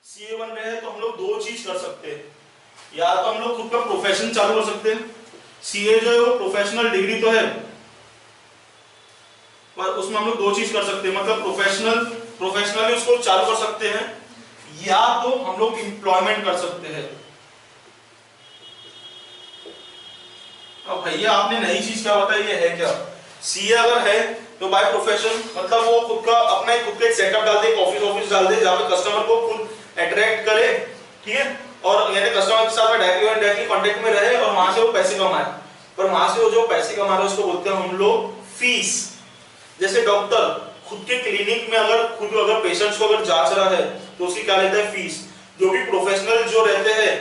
CA बन रहे हैं तो हम लोग दो चीज कर सकते हैं, या तो हम लोग खुद का प्रोफेशन चालू कर सकते हैं। सीए जो है वो प्रोफेशनल डिग्री तो है, पर उसमें हम लोग दो चीज कर सकते हैं, मतलब प्रोफेशनली उसको चालू कर सकते हैं, या तो हम लोग एम्प्लॉयमेंट कर सकते हैं। अब भैया आपने नई चीज क्या बताई, ये है क्या? सीए अगर है तो बाय प्रोफेशन मतलब वो खुद का अपना खुद का एक सेटअप डाल दे, ऑफिस डाल दे, जहां पे कस्टमर को खुद अट्रैक्ट करे, ठीक है, और यानी कस्टमर के साथ में डायरेक्टली कांटेक्ट में रहे और वहां से वो पैसे कमाए। पर वहां से वो जो पैसे कमा रहे हैं उसको बोलते हैं हम लोग फीस। जैसे डॉक्टर खुद के क्लिनिक में अगर पेशेंट्स को अगर जांच रहा है तो उसकी क्या लेता है, फीस। जो भी प्रोफेशनल जो रहते हैं,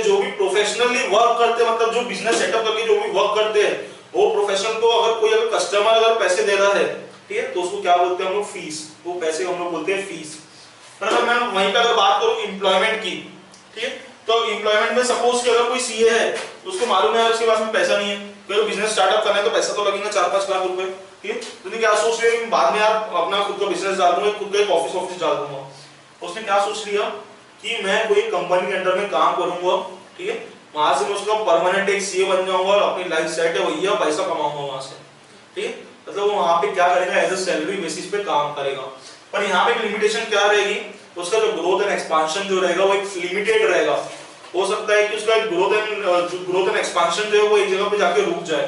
जो भी प्रोफेशनली वर्क करते हैं, मतलब जो बिजनेस सेटअप करके जो भी वर्क करते हैं, वो प्रोफेशनल को अगर कस्टमर अगर पैसे दे रहा है, ठीक है, तो उसको क्या बोलते हैं हम लोग, फीस। वो पैसे हम लोग बोलते हैं फीस। पर अगर मैं वहीं पे अगर बात करूं एम्प्लॉयमेंट की, ठीक है, तो एम्प्लॉयमेंट में सपोज कि अगर कोई सीए है तो उसको मालूम है उसके पास में पैसा नहीं है, कोई बिजनेस स्टार्टअप करना है तो पैसा तो लगेगा 4-5 लाख रुपए, ठीक है, तो क्या सोच रहे हैं बाद में आप अपना खुद का बिजनेस डाल दूंगा, खुद का एक ऑफिस डाल दूंगा। उसने क्या सोच लिया कि मैं कोई कंपनी के अंडर में काम करूंगा, ठीक है, वहां से मैं उसका परमानेंट एक सीए बन जाऊंगा, अपनी लाइफ सेट है, भैया पैसा कमाऊंगा वहां से, ठीक है, मतलब वो वहां पे क्या करेगा, एज अ सैलरी बेसिस पे काम करेगा। पर यहाँ पे लिमिटेशन क्या रहेगी, उसका जो ग्रोथ एंड एक्सपांशन जो रहेगा वो एक लिमिटेड रहेगा। हो सकता है कि उसका ग्रोथ एंड एक्सपांशन जो है वो एक जगह पे जाके रुक जाए।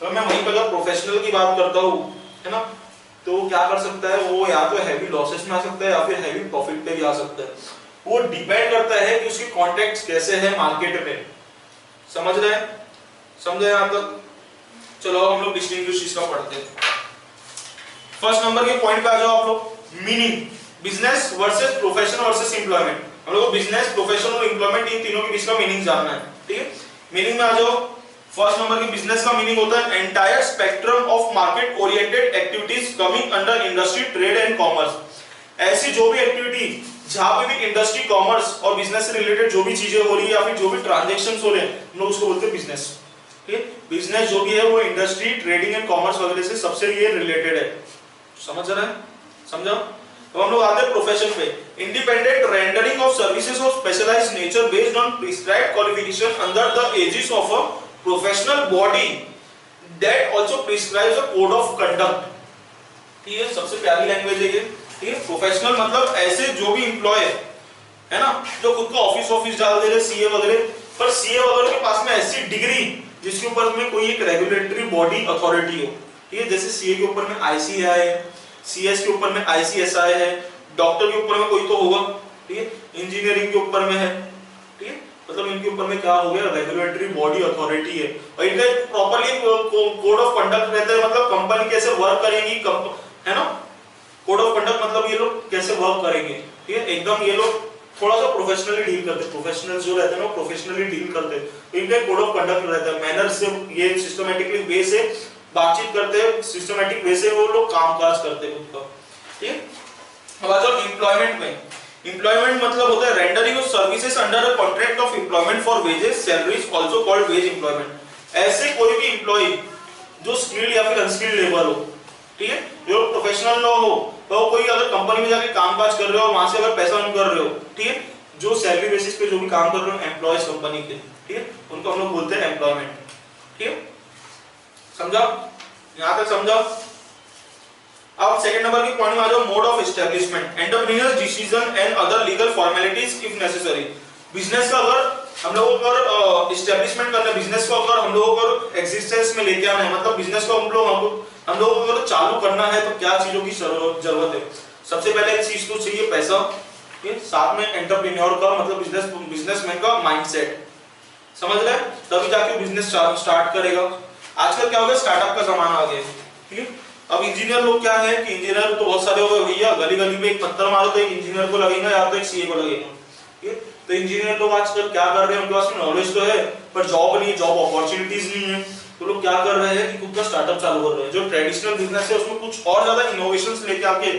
तो मैं वहीं पर अगर प्रोफेशनल की बात करता हूँ, है ना, तो वो क्या कर सकता है, वो या तो हैवी लॉसेस में आ सकता है या फिर हैवी प्रॉफिट पे भी आ सकता है। वो डिपेंड करता है कि उसके कॉन्टेक्ट्स कैसे हैं मार्केट में। समझ रहे हैं, समझे यहाँ तक? चलो हम लोग डिस्टिंग्विश इसका पढ़ते हैं। फर्स्ट नंबर के पॉइंट पे आ जाओ आप लोग, meaning, business versus profession versus employment. हम लोग को बिजनेस, प्रोफेशन और एम्प्लॉयमेंट इन तीनों के बीच का मीनिंग जानना है, ठीक है। मीनिंग में आ जाओ, फर्स्ट नंबर के बिजनेस का मीनिंग होता है entire spectrum of market oriented activities coming under industry, trade and commerce. ऐसी जो भी एक्टिविटी जहां पे भी इंडस्ट्री, कॉमर्स और बिजनेस से रिलेटेड जो भी चीजें हो रही है या फिर जो भी ट्रांजैक्शंस हो रहे हैं, हम लोग उसको बोलते हैं बिजनेस, ठीक है। बिजनेस जो भी है वो इंडस्ट्री, ट्रेडिंग एंड कॉमर्स वगैरह से सबसे ये रिलेटेड है। समझ रहे हैं, समझा? तो हम लोग आते हैं प्रोफेशन पे। Independent rendering of services of specialised nature based on prescribed qualification under the aegis of a professional body that also prescribes a code of conduct. ठीक है, सबसे प्यारी लैंग्वेज है ये, ठीक है। प्रोफेशनल मतलब ऐसे जो भी एम्प्लॉय है ना, जो खुद का ऑफिस डाल दे रहे, सीए वगैरह, पर सीए वगैरह के पास में ऐसी डिग्री जिसके ऊपर में कोई एक रेगुलेटरी बॉडी अथॉरिटी हो, ठीक है। जैसे सीए के ऊपर में आईसीएआई है, सीएस के ऊपर में आईसीएसआई है, डॉक्टर के ऊपर में कोई तो होगा, ठीक है, इंजीनियरिंग के ऊपर में है, ठीक है, मतलब इनके ऊपर में क्या हो गया, रेगुलेटरी बॉडी अथॉरिटी है, और इनका प्रॉपर्ली कोड ऑफ कंडक्ट रहता है, मतलब कंपनी कैसे वर्क करेगी, है ना, कोड ऑफ कंडक्ट मतलब ये लोग कैसे वर्क करेंगे, ठीक है, एकदम ये लोग थोड़ा सा प्रोफेशनली डील करते हैं, प्रोफेशनल्स जो रहते हैं ना प्रोफेशनली डील करते हैं, तो इनका कोड ऑफ कंडक्ट रहता है, मैनर से ये सिस्टमैटिकली वे से बातचीत करते हैं, सिस्टमैटिक वे से वो लोग कामकाज करते हैं उनका, ठीक है। अब आ जाओ एम्प्लॉयमेंट में। एम्प्लॉयमेंट मतलब होता है rendering of services under a contract of employment for wages, salaries, also called veg employment. ऐसे कोई भी एम्प्लॉय जो स्किल्ड या फिर अनस्किल्ड लेबर हो, ठीक है, जो प्रोफेशनल ना हो, तो कोई अगर कंपनी में जाके कामकाज कर रहे हो, वहां से अगर पैसा अर्न कर रहे हो, ठीक है, जो सैलरी बेसिस पे जो भी काम कर रहे हो एम्प्लॉयज कंपनी के, ठीक है, उनको हम लोग बोलते हैं एम्प्लॉयमेंट, ठीक है। समझा, यहां तक समझा? अब सेकंड नंबर के पॉइंट में आ जाओ, mode of establishment, entrepreneurs decision and other legal formalities if necessary. Business का अगर हम लोगों को अगर एस्टैब्लिशमेंट करना है, बिजनेस को अगर हम लोगों को एग्जिस्टेंस में लेके आना है, मतलब बिजनेस को हम लोगों को अगर चालू करना है तो क्या चीजों की जरूरत है? सबसे पहले एक चीज तो चाहिए पैसा, साथ में एंटरप्रेन्योर का मतलब बिजनेसमैन का माइंडसेट, समझ रहे हैं, तभी जाके बिजनेस स्टार्ट करेगा। आजकल क्या हो गया, स्टार्टअप का जमाना आ गया, ठीक है। अब इंजीनियर लोग क्या है कि इंजीनियर तो बहुत सारे हो गए भैया, गली गली में एक पत्थर मारो तो एक इंजीनियर को लगेगा या तो एक सीए को लगेगा, ठीक है। तो इंजीनियर लोग आजकल क्या कर रहे हैं, उनके पास में नॉलेज तो है पर जॉब नहीं है, जॉब अपॉर्चुनिटीज नहीं है, तो लोग क्या कर रहे हैं कि खुद का स्टार्टअप चालू कर रहे हैं। जो ट्रेडिशनल बिजनेस है उसमें कुछ और ज्यादा इनोवेशंस लेके आके,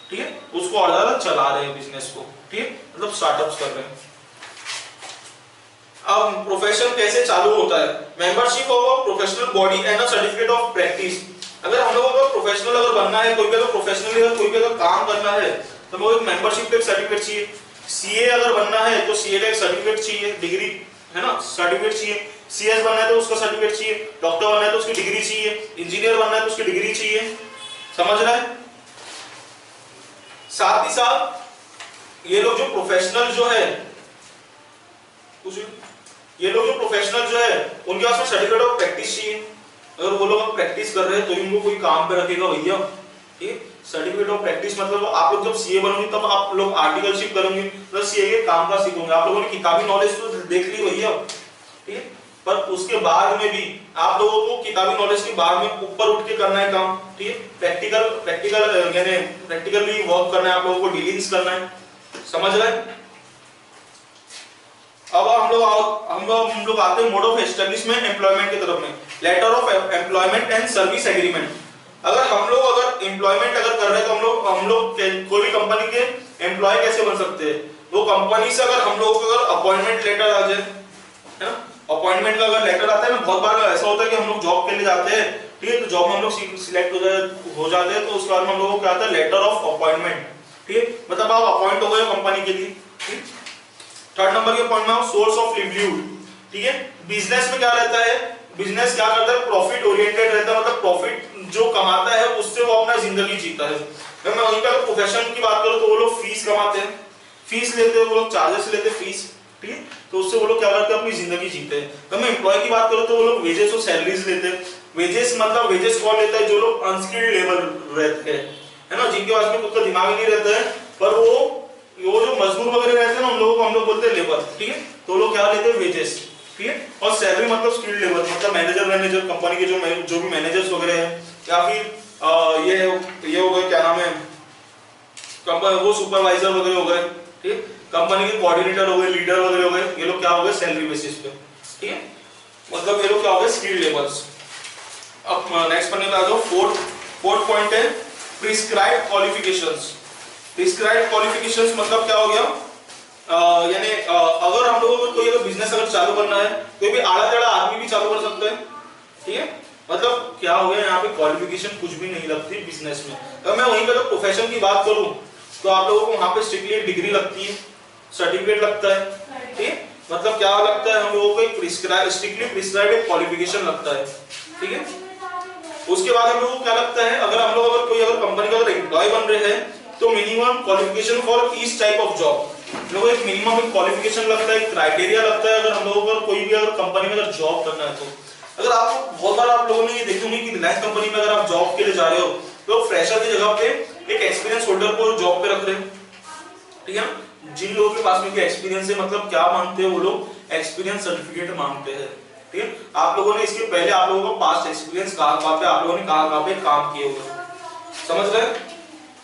ठीक है, उसको और ज्यादा चला रहे हैं बिजनेस को, ठीक है, मतलब स्टार्टअप्स कर रहे हैं। अब प्रोफेशन कैसे चालू होता है? Membership of a professional body and a certificate of practice. अगर हम लोगों को प्रोफेशनल अगर बनना है, कोई भी अगर प्रोफेशनली अगर कोई भी अगर काम करना है, तो मेरे को एक मेंबरशिप का एक सर्टिफिकेट चाहिए। सीए अगर बनना है तो सीए का एक सर्टिफिकेट चाहिए, डिग्री है ना, सर्टिफिकेट चाहिए। सीएस बनना है तो उसका सर्टिफिकेट चाहिए, डॉक्टर बनना है तो उसकी डिग्री चाहिए, इंजीनियर बनना है तो उसकी डिग्री चाहिए, समझ रहे हैं। साथ ही साथ ये लोग जो प्रोफेशनल जो है उनके पास में सर्टिफिकेट ऑफ प्रैक्टिस चाहिए। अगर वो लोग प्रैक्टिस कर रहे हैं तो उनको कोई काम पे रखेगा भैया। ठीक, सर्टिफिकेट ऑफ प्रैक्टिस मतलब आप लोग जब सीए बनोगे तब आप लोग आर्टिकलशिप करेंगे, मतलब सीए के काम का सीखोगे। आप लोगों ने किताबी नॉलेज तो देख ली भैया, ठीक है, पर उसके बाद में भी आप लोगों को किताबी नॉलेज के बाद में ऊपर उठ के करना है काम। ठीक है, प्रैक्टिकली वर्क करना है, आप लोगों को डीलिंग्स करना है, समझ रहे हैं। अब हम लोग आते हैं मोड ऑफ एस्टेब्लिशमेंट एम्प्लॉयमेंट की तरफ में। Letter of employment and service agreement. अगर एम्प्लॉयमेंट अगर कर रहे हैं तो हम लोग कोई भी कंपनी के एम्प्लॉय कैसे बन सकते हैं। वो कंपनी से अगर हम लोगों को अगर अपॉइंटमेंट लेटर आ जाए, है ना, अपॉइंटमेंट का अगर लेटर आता है ना, बहुत बार ऐसा होता है कि हम लोग जॉब के लिए जाते हैं, ठीक है, तो जॉब में हम लोग सिलेक्ट हो जाते हैं, तो उसके बाद में हम लोगों को क्या आता है, लेटर ऑफ अपॉइंटमेंट। ठीक है, मतलब आप अपॉइंट हो गए कंपनी के लिए। ठीक, थर्ड नंबर के पॉइंट में सोर्स ऑफ लिवलीहुड। ठीक है, बिजनेस में क्या रहता है, बिजनेस क्या करता है, प्रॉफिट ओरिएंटेड रहता है, मतलब प्रॉफिट जो कमाता है उससे वो अपना जिंदगी जीता है। मैं वहीं पे अगर प्रोफेशन की बात करूं तो वो लोग फीस कमाते हैं, फीस लेते हैं, वो लोग चार्जेस लेते हैं फीस। ठीक है, तो उससे वो लोग क्या करते हैं, अपनी जिंदगी जीते हैं। तो मैं एम्प्लॉय की बात करूं तो वो लोग वेजेस और सैलरीज लेते हैं। वेजेस मतलब वेजेस कौन लेता है, जो लोग अनस्किल्ड लेबर रहते हैं, है ना, जिनके पास में खुद का दिमाग ही नहीं रहता है, पर वो जो मजदूर वगैरह रहते हैं ना, उन लोगों को हम लोग बोलते हैं लेबर। ठीक है, तो लोग क्या लेते हैं, वेजेस। ठीक है, और सैलरी मतलब स्किल्ड लेबर, मतलब मैनेजर कंपनी के जो भी मैनेजर्स वगैरह हैं, या फिर ये हो गए, क्या नाम है, वो सुपरवाइजर वगैरह हो गए, ठीक, कंपनी के कोऑर्डिनेटर हो गए, लीडर वगैरह हो गए, ये लोग क्या हो गए, सैलरी बेसिस पे। ठीक है, मतलब ये लोग क्या हो गए, स्किल्ड लेबर्स। अब नेक्स्ट पढ़ने पे आ जाओ। फोर्थ पॉइंट है प्रिस्क्राइब्ड क्वालिफिकेशंस। प्रिस्क्राइब्ड क्वालिफिकेशंस मतलब क्या हो गया, यानी अगर हम लोगों को कोई अगर बिजनेस अगर चालू करना है, कोई भी आड़ा टेढ़ा आदमी भी चालू कर सकता है। ठीक है, मतलब क्या हो गया, यहाँ पे क्वालिफिकेशन कुछ भी नहीं लगती बिजनेस में। अगर मैं वहीं पे अगर प्रोफेशन की बात करूं तो आप लोगों को वहां पे स्ट्रिक्टली डिग्री लगती है, सर्टिफिकेट लगता है। ठीक है, मतलब क्या लगता है, हम लोगों को एक स्ट्रिक्टली प्रिस्क्राइब्ड क्वालिफिकेशन लगता है। ठीक है, उसके बाद हम लोगों को क्या लगता है, अगर कोई कंपनी का अगर एम्प्लॉय बन रहे हैं तो minimum qualification for each type of job, लोगों को एक मिनिमम एक क्वालिफिकेशन लगता है, क्राइटेरिया लगता है। अगर हम लोगों को कोई भी अगर कंपनी में अगर जॉब करना है तो अगर आप बहुत बार आप लोगों ने ये देखे होंगे कि रिलायंस कंपनी में अगर आप जॉब के लिए जा रहे हो तो फ्रेशर की जगह पे एक एक्सपीरियंस होल्डर को जॉब पे रख रहे हैं। ठीक है, जिन लोगों के पास में एक्सपीरियंस है, मतलब क्या मांगते हैं वो लोग, एक्सपीरियंस सर्टिफिकेट मांगते हैं। ठीक है, आप लोगों ने इसके पहले आप लोगों को पास्ट एक्सपीरियंस कहां पे आप लोगों ने कहां पे काम किए हुए, समझ रहे हैं।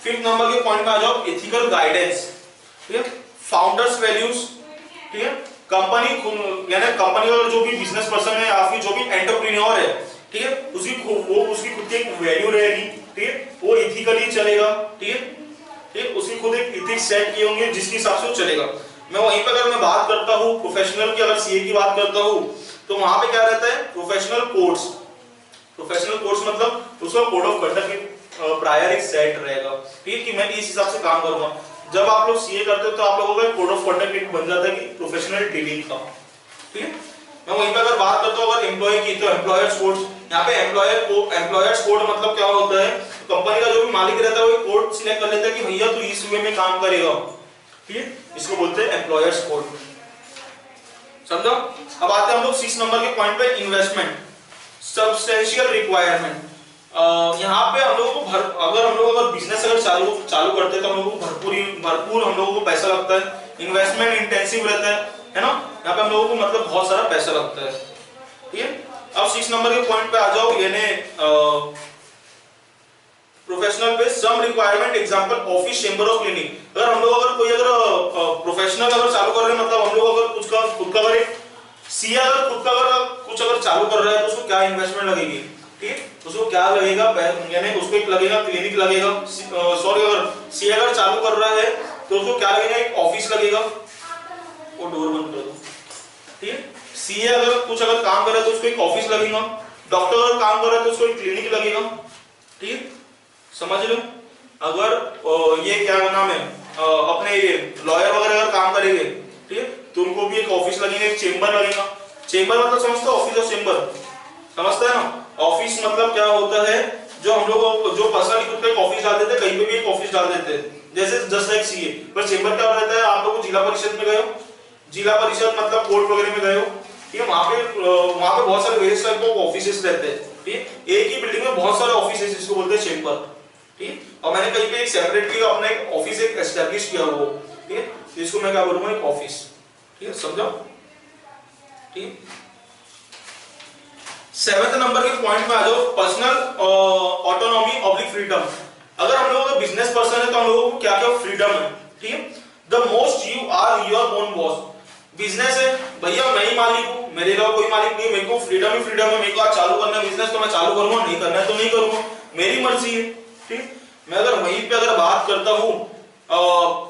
फिफ्थ नंबर के पॉइंट में आ जाओ, एथिकल गाइडेंस। ठीक है, फाउंडर्स वैल्यूज। ठीक है, कंपनी का जो भी बिजनेस पर्सन है या फिर जो भी एंटरप्रेन्योर है, ठीक है, उसकी खुद की एक वैल्यू रहेगी। ठीक है, वो एथिकली चलेगा। ठीक है, ठीक, उसकी खुद एक एथिक्स सेट किए होंगे जिसके हिसाब से वो चलेगा। मैं वहीं पर अगर मैं बात करता हूँ प्रोफेशनल की, अगर सीए की बात करता हूँ तो वहां पे क्या रहता है, प्रोफेशनल कोड्स। प्रोफेशनल कोड्स मतलब उसका कोड ऑफ कंडक्ट प्रायर एक सेट रहेगा। ठीक है, कि मैं इस हिसाब से काम करूंगा। जब आप लोग सीए करते हो तो आप लोगों का कोड ऑफ कंडक्ट एक बन जाता है कि प्रोफेशनल डीलिंग का। ठीक है, मैं वहीं पे अगर बात करता हूँ अगर एम्प्लॉय की, तो एम्प्लॉयर्स कोड। यहाँ पे एम्प्लॉयर्स कोड मतलब क्या होता है, कंपनी का जो भी मालिक रहता है वो कोड सिलेक्ट कर लेता है कि भैया तू इस वे में काम करेगा। ठीक है, इसको बोलते हैं एम्प्लॉयर्स कोड, समझो। अब आते हैं हम लोग 6 नंबर के पॉइंट पे, इन्वेस्टमेंट सब्सटेंशियल रिक्वायरमेंट। यहाँ पे हम लोगों को अगर बिजनेस अगर चालू करते हैं तो हम लोगों को भरपूर हम लोगों को पैसा लगता है, इन्वेस्टमेंट इंटेंसिव रहता है ना। यहाँ पे हम लोगों को मतलब बहुत सारा पैसा लगता है। ठीक है, अब 6 नंबर के पॉइंट पे आ जाओ, यानी प्रोफेशनल पे some requirement, example office, chamber of clinic. अगर हम लोग कोई प्रोफेशनल अगर चालू कर रहे हैं, मतलब हम लोग अगर खुद का अगर सीए अगर खुद का कुछ अगर चालू कर रहा है तो उसको क्या इन्वेस्टमेंट लगेगी। ठीक, उसको क्या लगेगा, यानी उसको एक लगेगा क्लिनिक लगेगा। सॉरी, अगर सीए अगर चालू कर रहा है तो उसको क्या लगेगा, एक ऑफिस लगेगा। वो डोर बंद कर दो। ठीक है, सीए अगर काम कर रहा है तो उसको एक ऑफिस लगेगा। डॉक्टर अगर काम कर रहा है तो उसको एक क्लिनिक लगेगा। ठीक, समझ लो। अगर ये क्या नाम है अपने ये लॉयर वगैरह अगर काम करेंगे, ठीक है, तो उनको भी एक ऑफिस लगेगा, एक चेंबर लगेगा। चेंबर मतलब समझते हो, ऑफिस और चेंबर समझते हैं ना। ऑफिस मतलब क्या होता है, जो हम लोग जो पर्सनली खुद का एक ऑफिस डाल देते हैं, कहीं पे भी एक ऑफिस डाल देते हैं, जैसे जस्ट लाइक सीए। पर चेंबर क्या रहता है, आप लोग जिला परिषद में गए हो, जिला परिषद मतलब कोर्ट वगैरह में गए हो, ठीक है, वहां पे बहुत सारे वेरियस टाइप के ऑफिसेस रहते हैं, ठीक है। एक ही बिल्डिंग में बहुत सारे ऑफिसेस, इसको बोलते हैं चेंबर, ठीक। और मैंने कहीं पे एक सेपरेटली अपना एक ऑफिस एक एस्टैब्लिश किया वो, ठीक है, इसको मैं क्या बोलूंगा, एक ऑफिस, ठीक है, समझो, ठीक। 7th नंबर के पॉइंट में आ जाओ, पर्सनल ऑटोनॉमी ऑब्लिक फ्रीडम। अगर हम लोगों का बिजनेस पर्सन है तो हम लोगों को क्या क्या फ्रीडम है, ठीक है। The most you are your own boss. Business है भैया, मैं ही मालिक हूं, मेरे अलावा कोई मालिक नहीं, मेरे को फ्रीडम ही फ्रीडम है। मेरे को आज चालू करना है बिजनेस तो मैं चालू करूंगा, नहीं करना है तो नहीं करूंगा, मेरी मर्जी है, ठीक। मैं अगर वहीं पे अगर बात करता हूं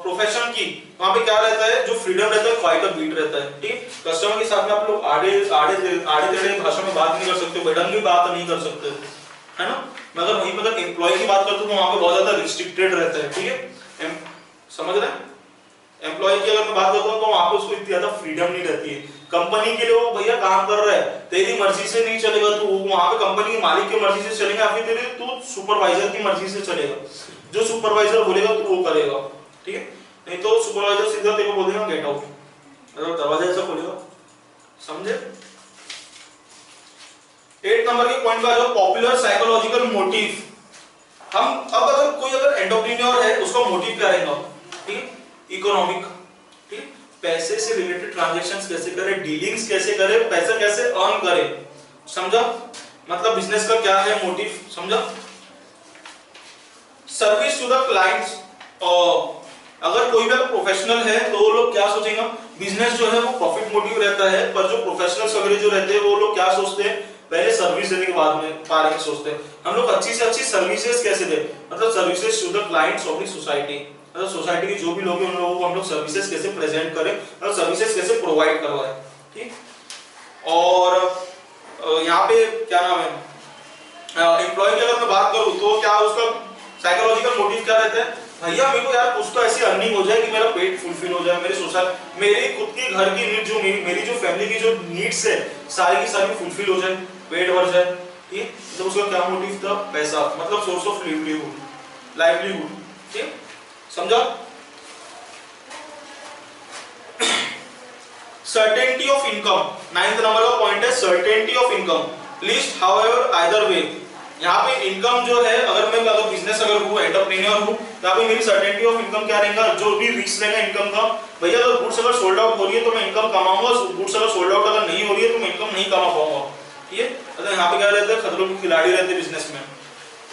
प्रोफेशन की, वहां पे क्या रहता है, जो फ्रीडम रहता है, क्वाइट अ बीट रहता है, ठीक। कस्टमर के साथ में आप लोग आड़े टेढ़े भाषा में बात नहीं कर सकते, बेढंगी की बात नहीं कर सकते, है ना। मैं अगर वहीं पे अगर एम्प्लॉय की बात करता हूं तो वहां पे बहुत ज्यादा रिस्ट्रिक्टेड रहता है, ठीक है, समझ रहे हैं। एम्प्लॉय की अगर मैं बात करता हूं तो वहां पे उसको इतनी ज्यादा फ्रीडम नहीं रहती है। कंपनी के लिए वो भैया काम कर रहा है, तेरी मर्जी से नहीं चलेगा, तू वहां पे कंपनी के मालिक की मर्जी से चलेगा, या फिर तेरे तू सुपरवाइजर की मर्जी से चलेगा। जो सुपरवाइजर बोलेगा तू वो करेगा, ठीक है। नहीं तो सुपरवाइजर सीधा तेरे को बोलेगा गेट आउट, मतलब दरवाजा ऐसा खोलेगा, समझे। 8 नंबर के पॉइंट पे आ जाओ, पॉपुलर साइकोलॉजिकल मोटिव। हम अब अगर कोई अगर एंटरप्रेन्योर है, उसका मोटिव क्या रहेगा, ठीक, इकोनॉमिक, ठीक, पैसे से रिलेटेड ट्रांजैक्शंस कैसे करे, डीलिंग्स कैसे करे, पैसा कैसे अर्न करे, समझा। मतलब बिजनेस का क्या है मोटिव, समझा। सर्विस टू द क्लाइंट्स, अगर कोई भी प्रोफेशनल है तो वो लोग क्या सोचेगा, बिजनेस जो है वो प्रॉफिट मोटिव रहता है, पर जो प्रोफेशनल्स वगैरह जो रहते हैं वो लोग क्या सोचते हैं, पहले सर्विस देने के बाद में बारे में सोचते हैं। हम लोग अच्छी से अच्छी सर्विसेज कैसे दें, मतलब services to the clients of the society, मतलब सोसाइटी के जो भी लोग हैं उन लोगों को हम लोग सर्विसेज कैसे प्रेजेंट करें, मतलब सर्विसेज कैसे प्रोवाइड करवाएं, ठीक। और यहाँ पे क्या नाम है, एम्प्लॉय की अगर मैं बात करूं तो क्या उसका साइकोलॉजिकल मोटिव क्या रहता है, भैया मेरे को यार कुछ तो ऐसी अर्निंग हो जाए कि मेरा पेट फुलफिल हो जाए, मेरे सोसाइटी, मेरी खुद की घर की नीड, जो मेरी जो फैमिली की जो नीड्स है सारी की सारी फुलफिल हो जाए, पेट भर जाए, ठीक। तो उसका क्या मोटिव था, पैसा, मतलब सोर्स ऑफ लाइवलीहुड, ठीक, समझा। Certainty of income, 9th number का पॉइंट है, certainty of income list however either way. यहाँ पे इनकम जो है, अगर बिजनेस अगर हूँ, एंटरप्रेन्योर हूँ, तो यहाँ पे मेरी सर्टेनिटी ऑफ इनकम क्या रहेगा, जो भी रिस्क रहेगा इनकम का, भैया अगर गुड्स अगर सोल्ड आउट हो रही है तो मैं इनकम कमाऊंगा, गुड्स अगर सोल्ड आउट अगर नहीं हो रही है तो मैं इनकम नहीं कमा पाऊंगा, ठीक है। मतलब यहाँ पे क्या रहता है, खतरों के खिलाड़ी रहते हैं बिजनेस में,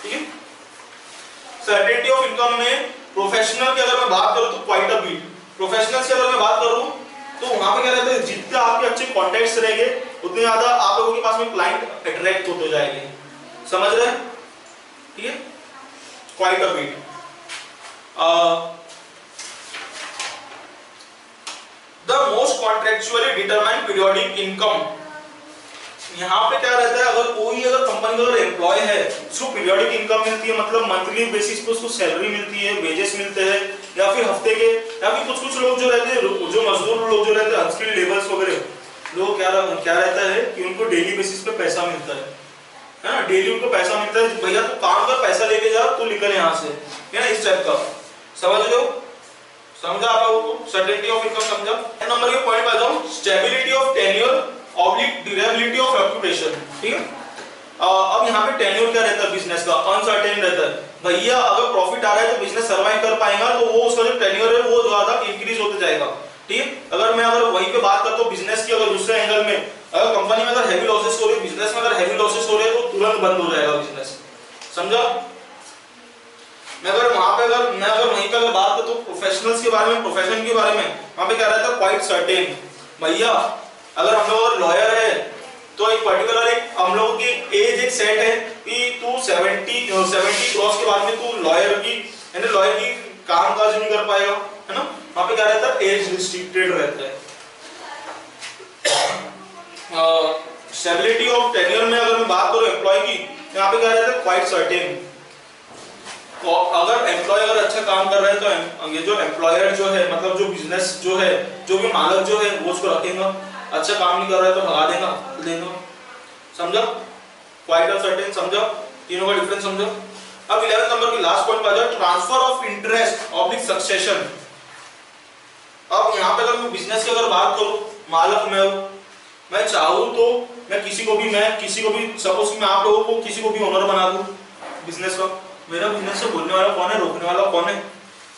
ठीक है। सर्टेनिटी ऑफ इनकम में प्रोफेशनल की अगर मैं बात करूं तो क्वाइट अ बीट, प्रोफेशनल्स की अगर मैं बात करूं तो वहां पे क्या रहता है, जितने आपके अच्छे कॉन्टैक्ट्स रहेंगे उतने ज्यादा आप लोगों के पास में क्लाइंट अट्रैक्ट होते जाएंगे, समझ रहे हैं, ठीक है। Quite a bit. The most contractually determined periodic income, यहाँ पे क्या रहता है, अगर कोई अगर कंपनी का एम्प्लॉय है उसको पीरियोडिक इनकम मिलती है, मतलब मंथली बेसिस पे उसको सैलरी मिलती है, वेजेस मिलते हैं, या फिर हफ्ते के, या फिर कुछ लोग जो रहते हैं, जो मजदूर लोग जो रहते हैं, अनस्किल्ड लेबर्स वगैरह लोग, क्या रहता है कि उनको डेली बेसिस पे पैसा मिलता है ना, डेली उनको पैसा मिलता है, भैया तू काम कर, पैसा लेके जा, तू निकल यहाँ से, है ना, इस टाइप का, समझ लो, समझा आप लोगों को सर्टेनिटी ऑफ इनकम, समझा। नंबर के पॉइंट पे आ जाओ, stability of tenure oblique durability of occupation, ठीक है। अब यहाँ पे टेन्योर क्या रहता है बिजनेस का, अनसर्टेन रहता है, भैया अगर प्रॉफिट आ रहा है तो बिजनेस सर्वाइव कर पाएगा, तो वो उसका जो टेन्योर है वो ज्यादा इंक्रीज होते जाएगा, ठीक। अगर वहीं पे बात करता हूँ बिजनेस की, अगर दूसरे एंगल में अगर कंपनी में अगर हेवी लॉसेस हो रही है, बिजनेस में अगर हेवी लॉसेस हो रहे हैं तो तुरंत बंद हो जाएगा बिजनेस, समझा। मैं अगर वहीं पे अगर बात करता हूँ प्रोफेशनल्स के बारे में, प्रोफेशन के बारे में, वहां पे क्या रहता है, क्वाइट सर्टेन, भैया अगर हम लोग लॉयर है तो एक पर्टिकुलर एक हम लोगों की एज एक सेट है कि तू 70 क्रॉस के बाद में तू लॉयर की कामकाज नहीं कर पाएगा, है ना। वहां पे क्या रहता है, एज रिस्ट्रिक्टेड रहता है। स्टेबिलिटी ऑफ टेन्योर में अगर मैं बात करूं एम्प्लॉय की, यहाँ पे क्या रहता है, क्वाइट सर्टेन, अगर एम्प्लॉय अगर अच्छा काम कर रहा है तो ये जो एम्प्लॉयर जो है मतलब जो बिजनेस जो है जो भी मालिक जो है वो उसको रखेगा, अच्छा काम नहीं कर रहा है तो भगा देगा। समझा? क्वाइट और सर्टेन समझो, तीनों का डिफरेंस समझो। अब 11 नंबर की लास्ट पॉइंट पे आ जाओ, transfer of interest oblique succession. अब यहाँ पे अगर मैं बिजनेस की अगर बात करूं, मालिक मैं चाहूं तो मैं किसी को भी सपोज कि मैं आप लोगों को किसी को भी ओनर बना दूं बिजनेस का। मेरा बिजनेस से बोलने वाला कौन है, रोकने वाला कौन है?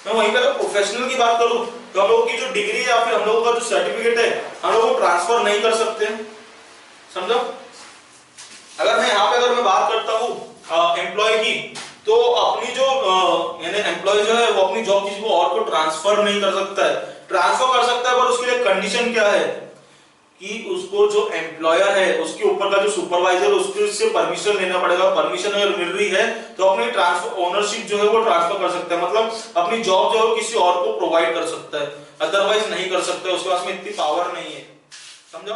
मैं वहीं पे अगर प्रोफेशनल की बात करूं तो हम लोगों की जो डिग्री या फिर हम लोगों का जो सर्टिफिकेट है हम लोग को ट्रांसफर नहीं कर सकते। समझो? अगर मैं यहाँ पे अगर मैं बात करता हूँ एम्प्लॉय की, तो अपनी जो यानी एम्प्लॉय जो है वो अपनी जॉब किसी को और को ट्रांसफर नहीं कर सकता है। ट्रांसफर कर सकता है पर उसके लिए कंडीशन क्या है कि उसको जो एम्प्लॉयर है उसके ऊपर का जो सुपरवाइजर उससे परमिशन लेना पड़ेगा। परमिशन अगर मिल रही है तो अपनी ट्रांसफर ओनरशिप जो है वो ट्रांसफर कर सकता है, मतलब अपनी जॉब जो है किसी और को प्रोवाइड कर सकता है, अदरवाइज नहीं कर सकता है, उसके पास में इतनी पावर नहीं है। समझा?